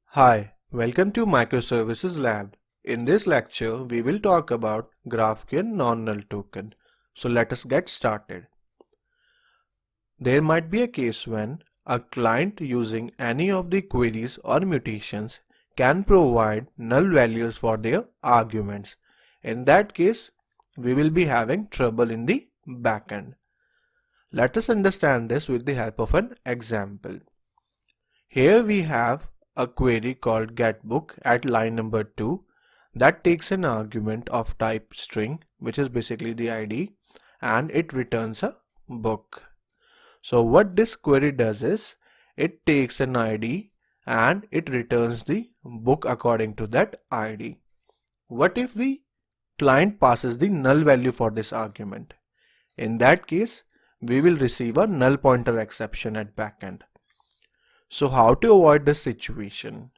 Hi, welcome to Microservices Lab. In this lecture, we will talk about GraphQL non-null token. So let us get started. There might be a case when a client using any of the queries or mutations can provide null values for their arguments. In that case, we will be having trouble in the backend. Let us understand this with the help of an example. Here we have a query called getBook at line number 2 that takes an argument of type string, which is basically the ID, and it returns a book. So what this query does is it takes an ID and it returns the book according to that ID. What if the client passes the null value for this argument? In that case, we will receive a null pointer exception at backend. So how to avoid this situation?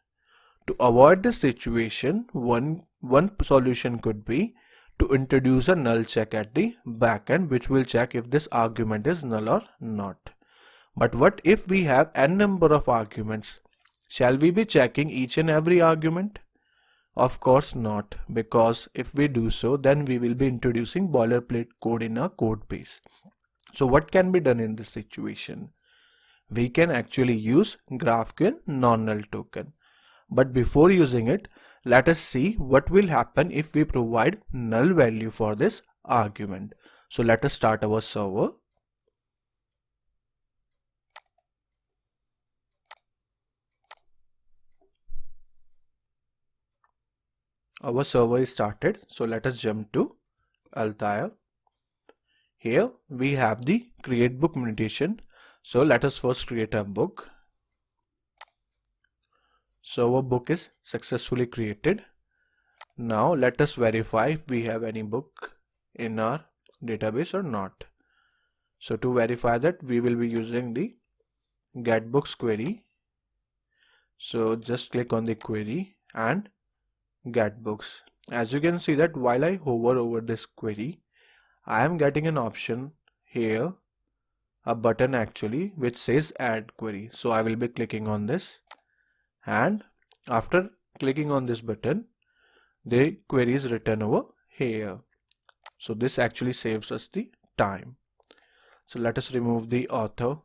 To avoid this situation, one solution could be to introduce a null check at the backend, which will check if this argument is null or not. But what if we have n number of arguments? Shall we be checking each and every argument? Of course not, because if we do so, then we will be introducing boilerplate code in our code base. So what can be done in this situation? We can actually use GraphQL non-null token. But before using it, let us see what will happen if we provide null value for this argument. So let us start our server. Our server is started. So let us jump to Altair. Here we have the create book mutation. So let us first create a book. So our book is successfully created. Now let us verify if we have any book in our database or not. So to verify that, we will be using the getBooks query. So just click on the query and getBooks. As you can see that while I hover over this query, I am getting an option here, a button actually, which says add query. So I will be clicking on this, and after clicking on this button, the query is written over here. So this actually saves us the time. So let us remove the author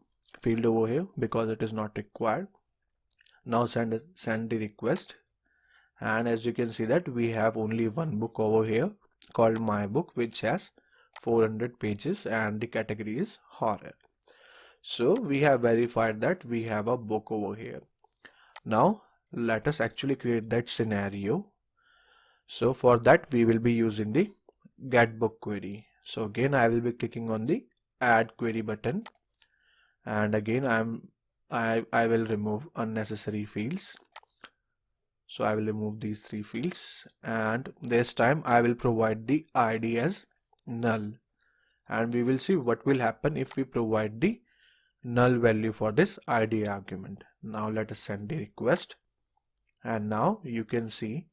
field over here because it is not required. Now send the request, and as you can see that we have only one book over here called my book, which has 400 pages and the category is horror. So we have verified that we have a book over here. Now let us actually create that scenario. So for that we will be using the getBook query. So again I will be clicking on the add query button, and again I will remove unnecessary fields. So I will remove these 3 fields, and this time I will provide the ID as null, and we will see what will happen if we provide the null value for this ID argument. Now let us send the request, and now you can see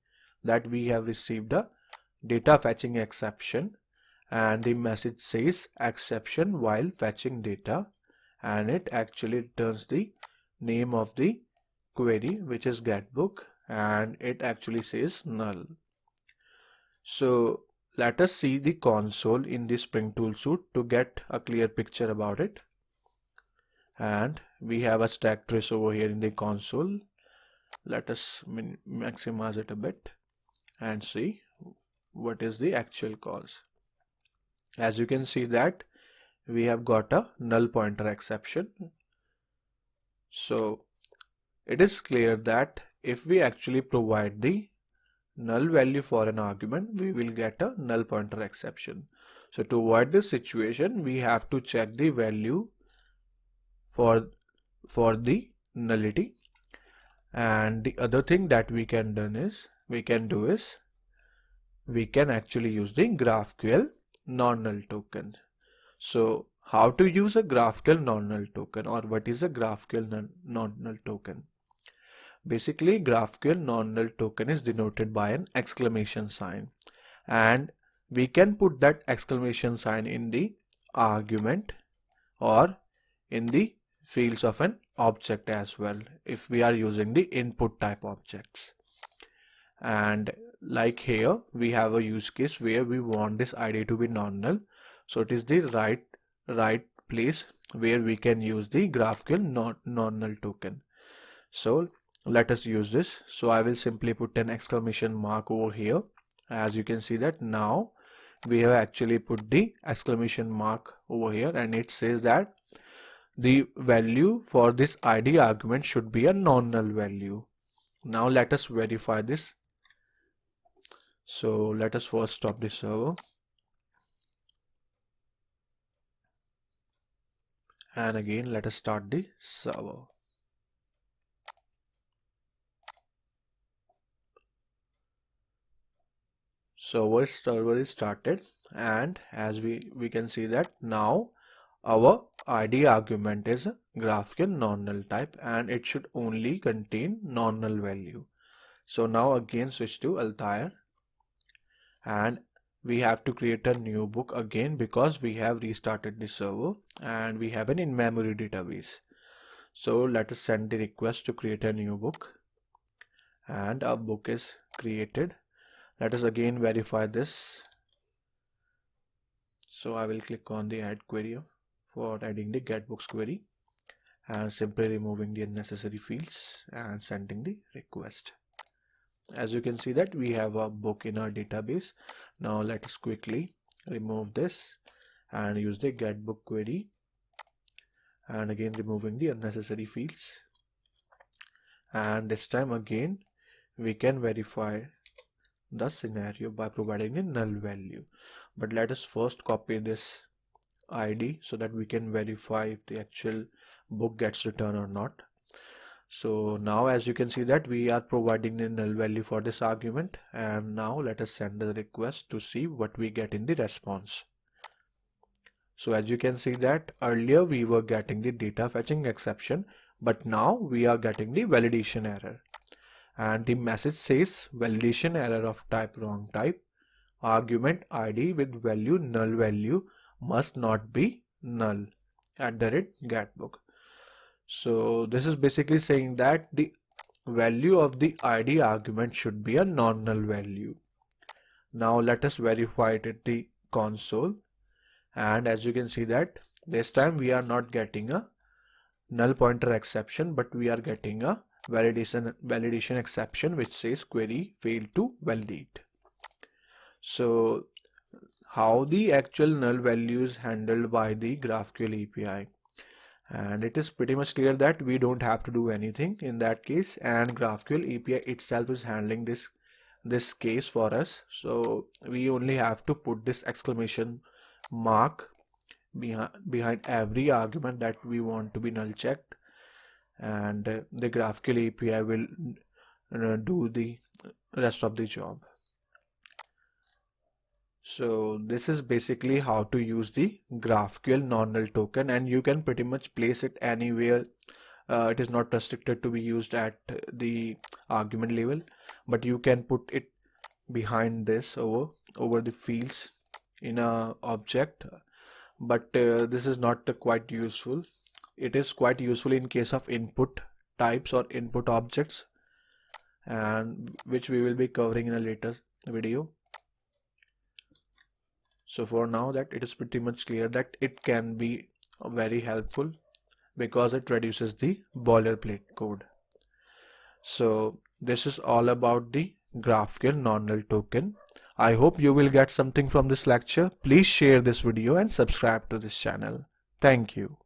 that we have received a data fetching exception, and the message says exception while fetching data, and it actually returns the name of the query, which is getBook, and it actually says null. So let us see the console in the Spring Tool Suite to get a clear picture about it. And we have a stack trace over here in the console. Let us maximize it a bit and see what is the actual cause. As you can see that we have got a null pointer exception. So it is clear that if we actually provide the null value for an argument, we will get a null pointer exception. So to avoid this situation, we have to check the value for the nullity. And the other thing that we can do is we can actually use the GraphQL non-null token. So how to use a GraphQL non-null token, or what is a GraphQL non-null token? Basically, GraphQL non-null token is denoted by an exclamation sign, and we can put that exclamation sign in the argument or in the fields of an object as well if we are using the input type objects. And like here we have a use case where we want this ID to be non-null, so it is the right place where we can use the GraphQL non-null token. So let us use this. So I will simply put an exclamation mark over here. As you can see that now we have actually put the exclamation mark over here, and it says that the value for this ID argument should be a non-null value. Now let us verify this. So let us first stop the server, and again let us start the server. So our server is started, and as we can see that now our ID argument is a GraphQL non-null type, and it should only contain non-null value. So now again switch to Altair, and we have to create a new book again because we have restarted the server and we have an in-memory database. So let us send the request to create a new book, and our book is created. Let us again verify this. So I will click on the add query for adding the getBooks query and simply removing the unnecessary fields and sending the request. As you can see that we have a book in our database. Now let us quickly remove this and use the getBook query, and again removing the unnecessary fields, and this time again we can verify the scenario by providing a null value. But let us first copy this ID so that we can verify if the actual book gets returned or not. So now as you can see that we are providing the null value for this argument, and now let us send the request to see what we get in the response. So as you can see that earlier we were getting the data fetching exception, but now we are getting the validation error, and the message says validation error of type wrong type, argument ID with value null value must not be null @getbook. So this is basically saying that the value of the ID argument should be a non-null value. Now let us verify it at the console, and as you can see that this time we are not getting a null pointer exception, but we are getting a validation exception which says query failed to validate. So how the actual null value is handled by the GraphQL API, and it is pretty much clear that we don't have to do anything in that case, and GraphQL API itself is handling this case for us. So we only have to put this exclamation mark behind every argument that we want to be null checked, and the GraphQL API will do the rest of the job. So this is basically how to use the GraphQL non-null token, and you can pretty much place it anywhere. It is not restricted to be used at the argument level, but you can put it behind this over the fields in a object, but this is not quite useful. It is quite useful in case of input types or input objects, and which we will be covering in a later video. So for now that it is pretty much clear that it can be very helpful because it reduces the boilerplate code. So this is all about the GraphQL non-null token. I hope you will get something from this lecture. Please share this video and subscribe to this channel. Thank you.